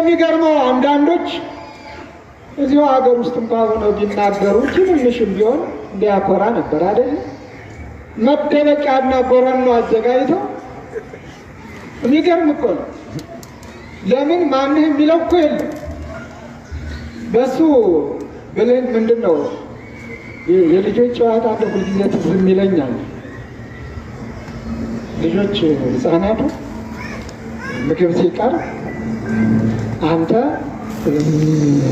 የሚገርመው አንዳንዶች እዚሁ ሀገር ውስጥ እንኳን ሆነው ቢናገሩ ትንሽም ቢሆን እንዲያኮራ ነበር አይደል? መደበቂያና ጎረኖ አዘጋጅተው የሚገርም እኮ ነው። ለምን ማንህ የሚለው እኮ የለም። በሱ ብለን ምንድን ነው የልጆች ጨዋታ ሁልጊዜ ትዝ ይለኛል። ልጆች ህፃናቱ ምግብ ሲቀር አንተ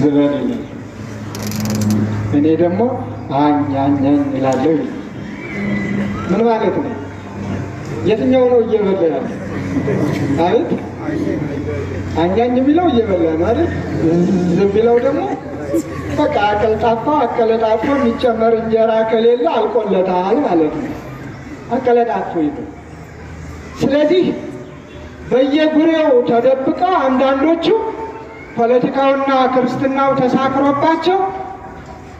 ዝበል ይላል፣ እኔ ደግሞ አኛኛኝ እላለሁ። ምን ማለት ነው? የትኛው ነው እየበላ ያለ? አቤት አኛኝ የሚለው እየበላ ነው አይደል? የሚለው ደግሞ በቃ አቀለጣፎ የሚጨመር እንጀራ ከሌለ አልቆለታል ማለት ነው። አቀለጣፎ ይሉ። ስለዚህ በየጉሬው ተደብቀው አንዳንዶቹ ፖለቲካውና ክርስትናው ተሳክሮባቸው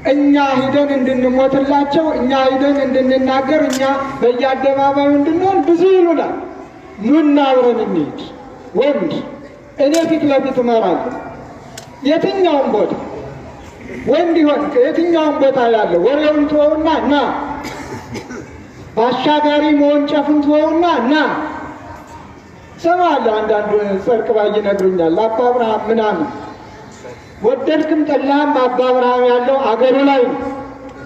እኛ ሂደን እንድንሞትላቸው፣ እኛ ሂደን እንድንናገር፣ እኛ በየአደባባዩ እንድንሆን ብዙ ይሉናል። ኑና አብረን እንሂድ። ወንድ እኔ ፊት ለፊት እመራለሁ። የትኛውም ቦታ ወንድ ይሆን የትኛውም ቦታ ያለው ወሬውን ተወውና ና፣ በአሻጋሪ መወንጨፍን ተወውና ና። ሰማለሁ አንዳንዱ ጸርቅ ባይ ይነግሩኛል። አባ አብርሃም ምናምን ወደድክም ጠላህም አባ አብርሃም ያለው አገሩ ላይ ነው፣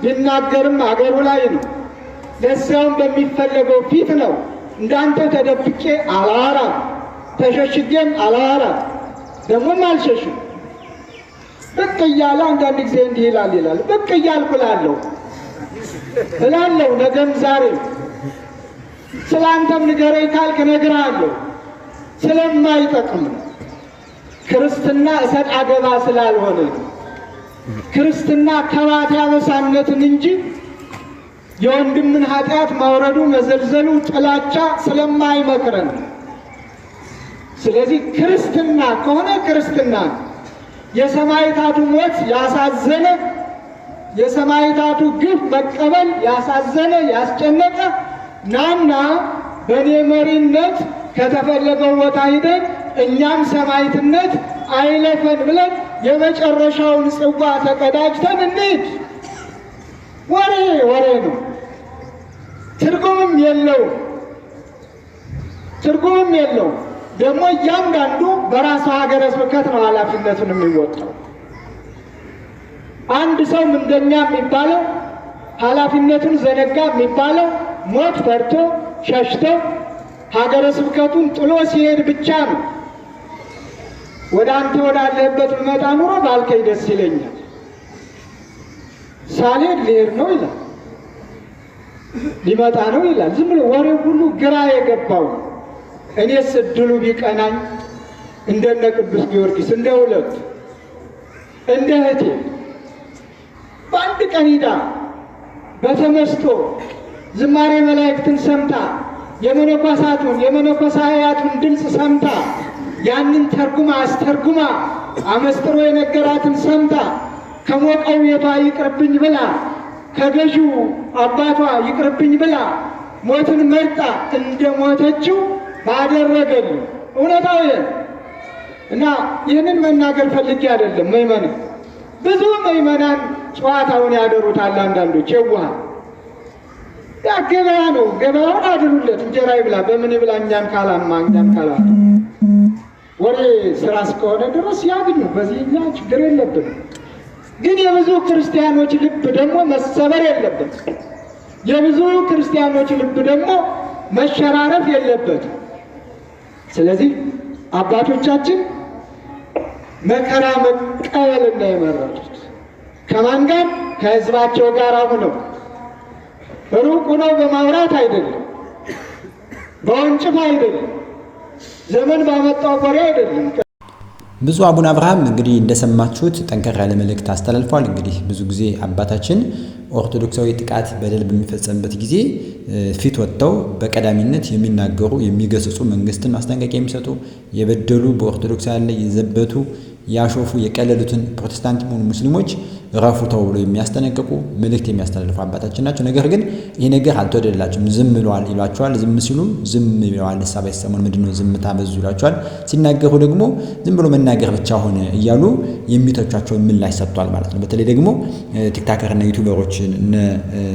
ቢናገርም አገሩ ላይ ነው። ለዚያውም በሚፈለገው ፊት ነው። እንዳንተ ተደብቄ አላወራም፣ ተሸሽጌም አላወራም፣ ደግሞም አልሸሽም። ብቅ እያለ አንዳንድ ጊዜ እንዲህ ይላል ብቅ እያልኩ እላለሁ ነገም ዛሬም። ስለ አንተም ንገረኝ ካልክ እነግርሃለሁ። ስለማይጠቅም ነው። ክርስትና እሰጥ አገባ ስላልሆነ ክርስትና ከባት ያበሳነትን እንጂ የወንድምን ኃጢአት ማውረዱ መዘልዘሉ ጥላቻ ስለማይመክረን። ስለዚህ ክርስትና ከሆነ ክርስትና የሰማዕታቱ ሞት ያሳዘነ፣ የሰማዕታቱ ግፍ መቀበል ያሳዘነ ያስጨነቀ ናና በእኔ መሪነት ከተፈለገው ቦታ ሂደን እኛም ሰማዕትነት አይለፈን ብለን የመጨረሻውን ጽዋ ተቀዳጅተን እንሂድ። ወሬ ነው፣ ትርጉምም የለውም። ደግሞ እያንዳንዱ በራሱ ሀገረ ስብከት ነው ኃላፊነቱን የሚወጣው። አንድ ሰው ምንደኛ የሚባለው ኃላፊነቱን ዘነጋ የሚባለው ሞት ፈርቶ ሸሽቶ ሀገረ ስብከቱን ጥሎ ሲሄድ ብቻ ነው። ወደ አንተ ወዳለህበት ብመጣ ኑሮ ባልከኝ ደስ ይለኛል፣ ሳልሄድ ልሄድ ነው ይላል፣ ሊመጣ ነው ይላል። ዝም ብሎ ወሬው ሁሉ ግራ የገባው። እኔስ እድሉ ቢቀናኝ እንደነ ቅዱስ ጊዮርጊስ እንደ ሁለቱ እንደ እህቴ በአንድ ቀን ሂዳ በተመስጦ ዝማሬ መላእክትን ሰምታ የመነኮሳቱን የመነኮሳያቱን ድምፅ ሰምታ ያንን ተርጉማ አስተርጉማ አመስጥሮ የነገራትን ሰምታ ከሞቀው ቤቷ ይቅርብኝ ብላ ከገዢው አባቷ ይቅርብኝ ብላ ሞትን መርጣ እንደ ሞተችው ባደረገል እውነታው እና ይህንን መናገር ፈልጌ አይደለም። ብዙ ምዕመናን ጨዋታውን ያደሩታል። አንዳንዶች የዋህ ያ ገበያ ነው፣ ገበያውን አድሩለት፣ እንጀራ ይብላ፣ በምን ይብላ፣ እኛን ካላማ እኛን ካላማ ወሬ ስራ እስከሆነ ድረስ ያግኙ፣ በዚህ እኛ ችግር የለብንም። ግን የብዙ ክርስቲያኖች ልብ ደግሞ መሰበር የለበት፣ የብዙ ክርስቲያኖች ልብ ደግሞ መሸራረፍ የለበትም። ስለዚህ አባቶቻችን መከራ መቀበል እንዳይመረጡት ከማን ጋር? ከህዝባቸው ጋር ሆነው ሩቅ ሆነው በማውራት አይደለም፣ በወንጭፍ አይደለም፣ ዘመን ባመጣው ወሬ አይደለም። ብፁዕ አቡነ አብርሃም እንግዲህ እንደሰማችሁት ጠንከር ያለ መልእክት አስተላልፏል። እንግዲህ ብዙ ጊዜ አባታችን ኦርቶዶክሳዊ ጥቃት በደል በሚፈጸምበት ጊዜ ፊት ወጥተው በቀዳሚነት የሚናገሩ የሚገስጹ፣ መንግስትን ማስጠንቀቂያ የሚሰጡ፣ የበደሉ በኦርቶዶክሳውያን ላይ የዘበቱ ያሾፉ የቀለሉትን ፕሮቴስታንት ሙስሊሞች ረፉ ተብሎ የሚያስጠነቅቁ መልእክት የሚያስተላልፉ አባታችን ናቸው። ነገር ግን ይህ ነገር አልተወደደላቸውም። ዝም ብለዋል ይሏቸዋል። ዝም ሲሉም ዝም ብለዋል። ሐሳብ አይሰሙን ምንድነው ዝምታ በዙ ይሏቸዋል። ሲናገሩ ደግሞ ዝም ብሎ መናገር ብቻ ሆነ እያሉ የሚተቿቸውን ምላሽ ሰጥቷል ማለት ነው። በተለይ ደግሞ ቲክታከር እና ዩቲዩበሮችን እነ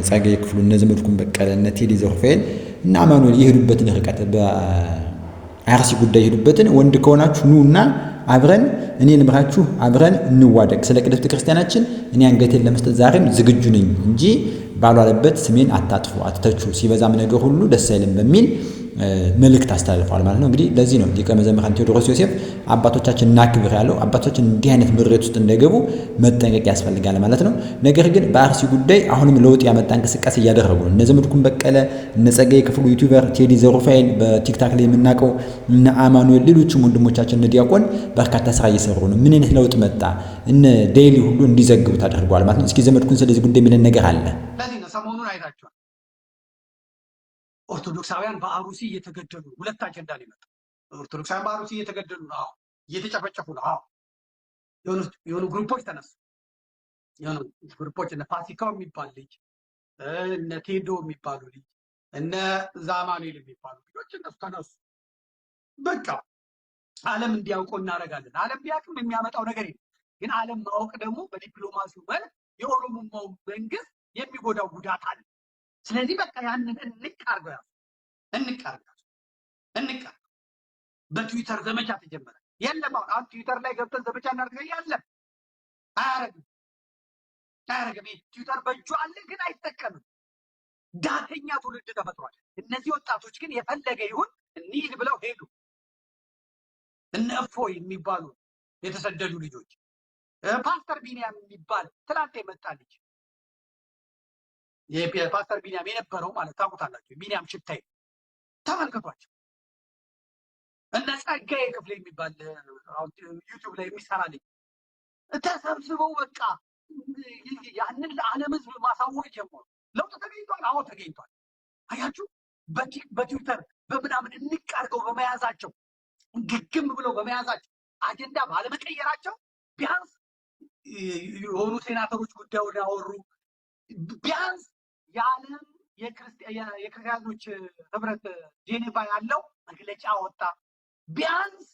ጸጋዬ ክፍሉ፣ እነ ዘመድኩን በቀለ፣ እነ ቴዲ ዘሩፋኤል እና አማኑኤል የሄዱበትን ርቀት በአርሲ ጉዳይ የሄዱበትን ወንድ ከሆናችሁ ኑና አብረን እኔ ልምራችሁ አብረን እንዋደቅ፣ ስለ ቅድስት ክርስቲያናችን እኔ አንገቴን ለመስጠት ዛሬም ዝግጁ ነኝ እንጂ ባሏለበት ስሜን አታጥፉ፣ አትተቹ፣ ሲበዛም ነገር ሁሉ ደስ አይልም በሚል መልእክት አስተላልፈዋል ማለት ነው። እንግዲህ ለዚህ ነው ሊቀ መዘምራን ቴዎድሮስ ዮሴፍ አባቶቻችን እናክብር ያለው። አባቶቻችን እንዲህ አይነት ምሬት ውስጥ እንዳይገቡ መጠንቀቅ ያስፈልጋል ማለት ነው። ነገር ግን በአርሲ ጉዳይ አሁንም ለውጥ ያመጣ እንቅስቃሴ እያደረጉ ነው። እነ ዘመድኩን በቀለ፣ እነ ጸጋዬ ክፍሉ ዩቲዩበር፣ ቴዲ ዘሩፋኤል በቲክታክ ላይ የምናውቀው፣ እነ አማኑኤል፣ ሌሎችም ወንድሞቻችን እነ ዲያቆን በርካታ ስራ እየሰሩ ነው። ምን አይነት ለውጥ መጣ? እነ ዴይሊ ሁሉ እንዲዘግቡት አድርገዋል ማለት ነው። እስኪ ዘመድኩን ስለዚህ ጉዳይ የሚለን ነገር አለ። ለዚህ ነው ሰሞኑን አይታችኋል ኦርቶዶክሳውያን በአሩሲ እየተገደሉ ሁለት አጀንዳ ነው የመጣው። ኦርቶዶክሳውያን በአሩሲ እየተገደሉ ነው፣ እየተጨፈጨፉ ነው። የሆኑ ግሩፖች ተነሱ። የሆኑ ግሩፖች እነ ፋሲካው የሚባል ልጅ፣ እነ ቴዶ የሚባሉ ልጅ፣ እነ ዛማኑኤል የሚባሉ ልጆች እነሱ ተነሱ። በቃ ዓለም እንዲያውቀው እናደርጋለን። ዓለም ቢያውቅም የሚያመጣው ነገር የለም። ግን ዓለም ማወቅ ደግሞ በዲፕሎማሲው መልክ የኦሮሞማው መንግስት የሚጎዳው ጉዳት አለ። ስለዚህ በቃ ያንን እንቃርገው ያዙ፣ እንቃርገው። በትዊተር ዘመቻ ተጀመረ። የለም አሁን ትዊተር ላይ ገብተን ዘመቻ እናድርገው የለም፣ አያረግም። ትዊተር በእጁ አለ ግን አይጠቀምም። ዳተኛ ትውልድ ተፈጥሯል። እነዚህ ወጣቶች ግን የፈለገ ይሁን እንሂድ ብለው ሄዱ። እነ እፎይ የሚባሉ የተሰደዱ ልጆች፣ ፓስተር ቢኒያም የሚባል ትላንት የመጣ ልጅ፣ የፓስተር ቢኒያም የነበረው ማለት ታውቁታላችሁ። ቢኒያም ሽታይ ተመልከቷቸው። እነ ጸጋዬ ክፍሌ የሚባል ዩቲዩብ ላይ የሚሰራ ልጅ ተሰብስበው በቃ ያንን ለዓለም ሕዝብ ማሳወቅ ጀመሩ። ለውጥ ተገኝቷል። አዎ ተገኝቷል። አያችሁ፣ በትዊተር በምናምን እንቃርገው በመያዛቸው ግግም ብለው በመያዛቸው አጀንዳ ባለመቀየራቸው ቢያንስ የሆኑ ሴናተሮች ጉዳዩን ያወሩ፣ ቢያንስ የዓለም የክርስቲያኖች ህብረት ጄኔቫ ያለው መግለጫ ወጣ፣ ቢያንስ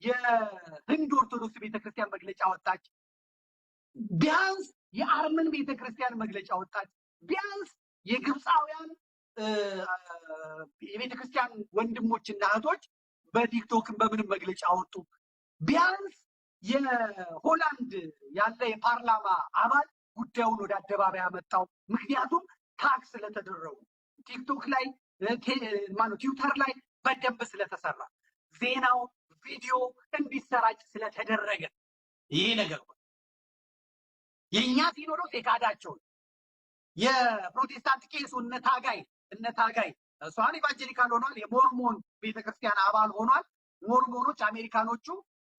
የህንድ ኦርቶዶክስ ቤተክርስቲያን መግለጫ ወጣች፣ ቢያንስ የአርመን ቤተክርስቲያን መግለጫ ወጣች፣ ቢያንስ የግብፃውያን የቤተክርስቲያን ወንድሞችና እህቶች በቲክቶክን በምንም መግለጫ ወጡ፣ ቢያንስ የሆላንድ ያለ የፓርላማ አባል ጉዳዩን ወደ አደባባይ ያመጣው። ምክንያቱም ታክስ ስለተደረጉ ቲክቶክ ላይ ትዊተር ላይ በደንብ ስለተሰራ ዜናው ቪዲዮ እንዲሰራጭ ስለተደረገ ይሄ ነገር የእኛ ሲኖዶስ የካዳቸውን የፕሮቴስታንት ቄሱ እነ ታጋይ እሷን ኢቫንጀሊካል ሆኗል። የሞርሞን ቤተክርስቲያን አባል ሆኗል። ሞርሞኖች አሜሪካኖቹ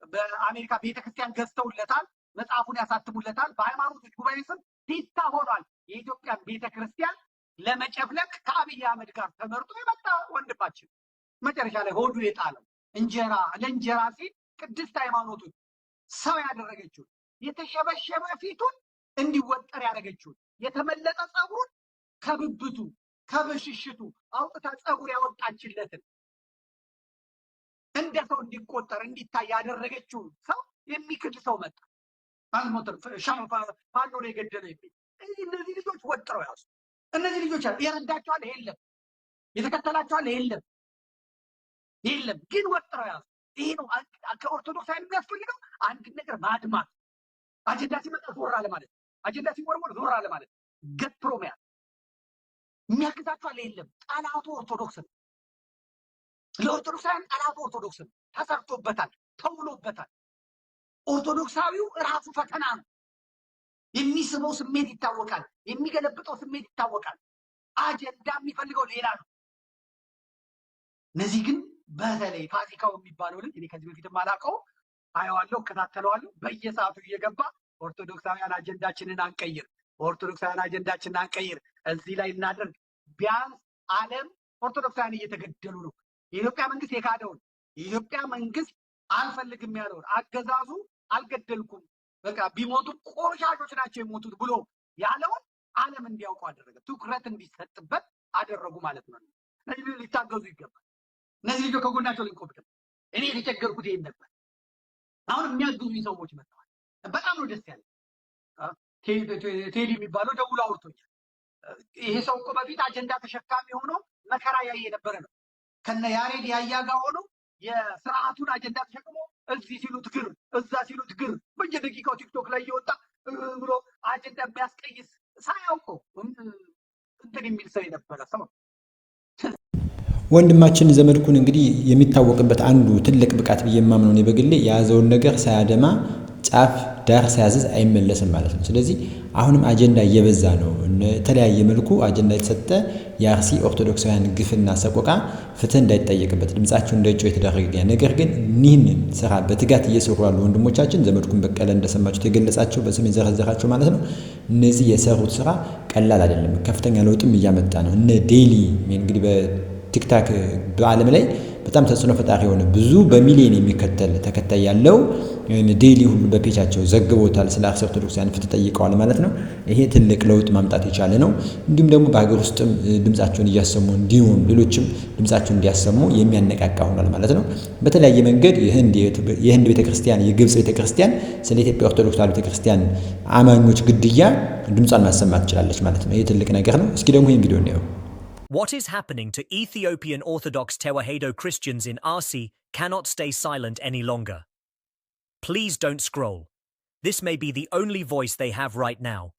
በአሜሪካ ቤተክርስቲያን ገዝተውለታል፣ መጽሐፉን ያሳትሙለታል። በሃይማኖቶች ጉባኤ ስም ቴስታ ሆኗል። የኢትዮጵያን ቤተክርስቲያን ለመጨፍለቅ ከአብይ አህመድ ጋር ተመርጦ የመጣ ወንድማችን መጨረሻ ላይ ሆዱ የጣለው ለእንጀራ ሲል ቅድስት ሃይማኖቱን ሰው ያደረገችውን የተሸበሸበ ፊቱን እንዲወጠር ያደረገችውን የተመለጠ ጸጉሩን ከብብቱ ከብሽሽቱ አውጥታ ጸጉር ያወጣችለትን እንደ ሰው እንዲቆጠር እንዲታይ ያደረገችውን ሰው የሚክድ ሰው መጣ። አልሞተር ፋኖ ነው የገደለው የሚል እነዚህ ልጆች ወጥረው ያዙ። እነዚህ ልጆች የረዳቸዋል የለም፣ የተከተላቸዋል የለም፣ ግን ወጥረው ያዙ። ይሄ ነው ከኦርቶዶክስ የሚያስፈልገው። አንድ ነገር ማድማት፣ አጀንዳ ሲመጣ ዞር አለ ማለት፣ አጀንዳ ሲወርወር ዞር አለ ማለት፣ ገትሮ መያዝ። የሚያግዛቸዋል የለም። ጠላቱ ኦርቶዶክስ ነው። ለኦርቶዶክሳውያን ጠላቱ ኦርቶዶክስ ነው። ተሰርቶበታል፣ ተውሎበታል። ኦርቶዶክሳዊው ራሱ ፈተና ነው። የሚስበው ስሜት ይታወቃል፣ የሚገለብጠው ስሜት ይታወቃል። አጀንዳ የሚፈልገው ሌላ ነው። እነዚህ ግን በተለይ ፋሲካው የሚባለው ልጅ እኔ ከዚህ በፊት ማላውቀው አየዋለሁ፣ እከታተለዋለሁ። በየሰዓቱ እየገባ ኦርቶዶክሳውያን አጀንዳችንን አንቀይር፣ እዚህ ላይ እናደርግ። ቢያንስ ዓለም ኦርቶዶክሳውያን እየተገደሉ ነው። የኢትዮጵያ መንግስት የካደውን የኢትዮጵያ መንግስት አልፈልግም ያለውን አገዛዙ አልገደልኩም በቃ ቢሞቱ ቆሻሾች ናቸው የሞቱት ብሎ ያለውን ዓለም እንዲያውቀው አደረገ። ትኩረት እንዲሰጥበት አደረጉ ማለት ነው። እነዚህ ሊታገዙ ይገባል። እነዚህ ልጆች ከጎናቸው ሊቆም ይገባል። እኔ የተቸገርኩት ይሄን ነበር። አሁን የሚያግዙኝ ሰዎች መጥተዋል። በጣም ነው ደስ ያለኝ። ቴዲ የሚባለው ደውሎ አውርቶኛል። ይሄ ሰው እኮ በፊት አጀንዳ ተሸካሚ ሆኖ መከራ ያየ ነበረ ነው። ከነ ያሬድ ያያ ጋር ሆኖ የስርዓቱን አጀንዳ ተሸክሞ እዚህ ሲሉት ግር እዛ ሲሉት ግር በየደቂቃው ቲክቶክ ላይ እየወጣ ብሎ አጀንዳ የሚያስቀይስ ሳያውቀው እንትን የሚል ሰው የነበረ ሰው። ወንድማችን ዘመድኩን እንግዲህ የሚታወቅበት አንዱ ትልቅ ብቃት ብዬ የማምነው ነው በግሌ የያዘውን ነገር ሳያደማ ጫፍ ዳር ሳያዝዝ አይመለስም ማለት ነው። ስለዚህ አሁንም አጀንዳ እየበዛ ነው። የተለያየ መልኩ አጀንዳ የተሰጠ የአርሲ ኦርቶዶክሳውያን ግፍና ሰቆቃ ፍትህ እንዳይጠየቅበት ድምጻቸው እንዳይጮህ የተደረገ ነገር ግን ይህንን ስራ በትጋት እየሰሩ ያሉ ወንድሞቻችን ዘመድኩን በቀለ እንደሰማችሁት የገለጻቸው በስም የዘረዘራቸው ማለት ነው። እነዚህ የሰሩት ስራ ቀላል አይደለም። ከፍተኛ ለውጥም እያመጣ ነው። እነ ዴይሊ እንግዲህ በቲክታክ በዓለም ላይ በጣም ተጽዕኖ ፈጣሪ የሆነ ብዙ በሚሊዮን የሚከተል ተከታይ ያለው ዴይሊ ሁሉ በፔጃቸው ዘግቦታል። ስለ አርሲ ኦርቶዶክሳውያን ፍትህ ጠይቀዋል ማለት ነው። ይሄ ትልቅ ለውጥ ማምጣት የቻለ ነው። እንዲሁም ደግሞ በሀገር ውስጥም ድምጻቸውን እያሰሙ እንዲሆን ሌሎችም ድምጻቸውን እንዲያሰሙ የሚያነቃቃ ሆኗል ማለት ነው። በተለያየ መንገድ የህንድ ቤተክርስቲያን፣ የግብጽ ቤተክርስቲያን ስለ ኢትዮጵያ ኦርቶዶክስ ተዋሕዶ ቤተክርስቲያን አማኞች ግድያ ድምጿን ማሰማት ትችላለች ማለት ነው። ይሄ ትልቅ ነገር ነው። እስኪ ደግሞ ይህን ቪዲዮ እናየው። What is happening to Ethiopian Orthodox Tewahedo Christians in Arsi cannot stay silent any longer. Please don't scroll. This may be the only voice they have right now.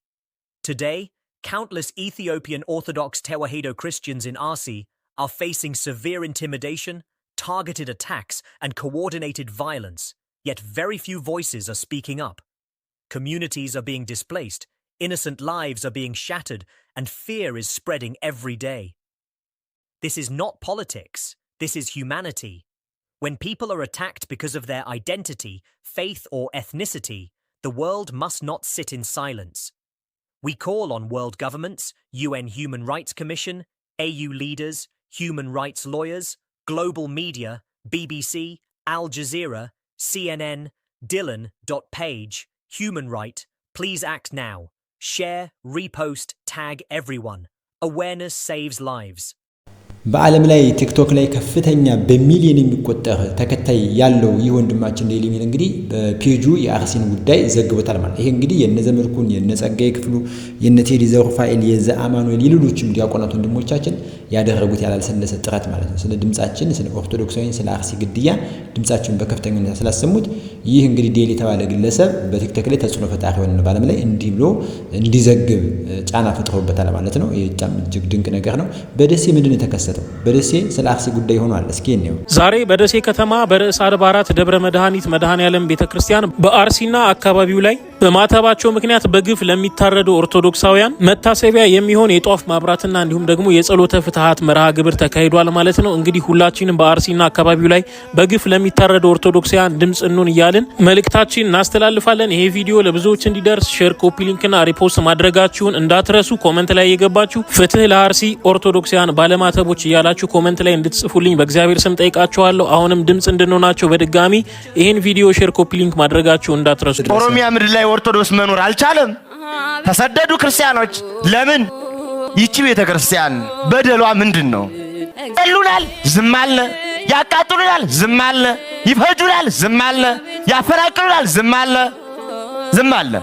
Today, countless Ethiopian Orthodox Tewahedo Christians in Arsi are facing severe intimidation, targeted attacks, and coordinated violence, yet very few voices are speaking up. Communities are being displaced, innocent lives are being shattered, and fear is spreading every day. This is not politics, this is humanity. When people are attacked because of their identity, faith, or ethnicity, the world must not sit in silence. We call on world governments, UN Human Rights Commission, AU leaders, human rights lawyers, global media, BBC, Al Jazeera, CNN, Dylan.page, Human Right, please act now. Share, repost, tag everyone. Awareness saves lives. በዓለም ላይ ቲክቶክ ላይ ከፍተኛ በሚሊዮን የሚቆጠር ተከታይ ያለው ይህ ወንድማችን ዴይሊ ሚል እንግዲህ በፔጁ የአርሲን ጉዳይ ዘግቦታል ማለት። ይሄ እንግዲህ የነዘመድኩን የነጸጋይ ክፍሉ የነቴዲ ዘሩፋኤል የዘአማኑኤል የሌሎችም ዲያቆናት ወንድሞቻችን ያደረጉት ያላልሰለሰ ጥረት ማለት ነው። ስለ ድምጻችን ስለ ኦርቶዶክሳውያን ስለ አርሲ ግድያ ድምጻቸውን በከፍተኛ ሁኔታ ስላሰሙት ይህ እንግዲህ ዴይሊ የተባለ ግለሰብ በቲክቶክ ላይ ተጽዕኖ ፈጣሪ ሆነ ነው በዓለም ላይ እንዲህ ብሎ እንዲዘግብ ጫና ፈጥሮበታል ማለት ነው። ይህ በጣም እጅግ ድንቅ ነገር ነው። በደሴ ምንድነው የተከሰተው? በደሴ ስለ አርሲ ጉዳይ ሆኗል። እስኪ እንየው። ዛሬ በደሴ ከተማ በርዕሰ አድባራት ደብረ መድኃኒት መድኃኔዓለም ቤተክርስቲያን በአርሲና አካባቢው ላይ በማተባቸው ምክንያት በግፍ ለሚታረዱ ኦርቶዶክሳውያን መታሰቢያ የሚሆን የጧፍ ማብራትና እንዲሁም ደግሞ የጸሎተ ፍትሐት መርሃ ግብር ተካሂዷል ማለት ነው። እንግዲህ ሁላችንም በአርሲና አካባቢው ላይ በግፍ ለሚታረዱ ኦርቶዶክሳውያን ድምጽ እንሁን እያልን መልእክታችን እናስተላልፋለን። ይሄ ቪዲዮ ለብዙዎች እንዲደርስ ሼር፣ ኮፒ ሊንክና ሪፖስት ማድረጋችሁን እንዳትረሱ። ኮመንት ላይ የገባችሁ ፍትህ ለአርሲ ኦርቶዶክሳውያን ባለማተቦች እያላችሁ ኮመንት ላይ እንድትጽፉልኝ በእግዚአብሔር ስም ጠይቃችኋለሁ። አሁንም ድምጽ እንድንሆናቸው በድጋሚ ይሄን ቪዲዮ ሼር፣ ኮፒ ሊንክ ማድረጋችሁ እንዳትረሱ። ኦሮሚያ ምድር ላይ ኦርቶዶክስ መኖር አልቻለም። ተሰደዱ ክርስቲያኖች። ለምን? ይቺ ቤተክርስቲያን በደሏ ምንድነው? ይሉናል፣ ዝም አለ። ያቃጥሉናል፣ ዝም አለ። ይፈጁናል፣ ዝም አለ። ያፈናቅሉናል፣ ዝም አለ። ዝም አለ።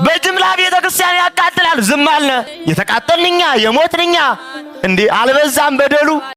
በጅምላ ቤተክርስቲያን ያቃጥላል፣ ዝም አለ። የተቃጠልንኛ የሞትንኛ እንዴ አልበዛም በደሉ?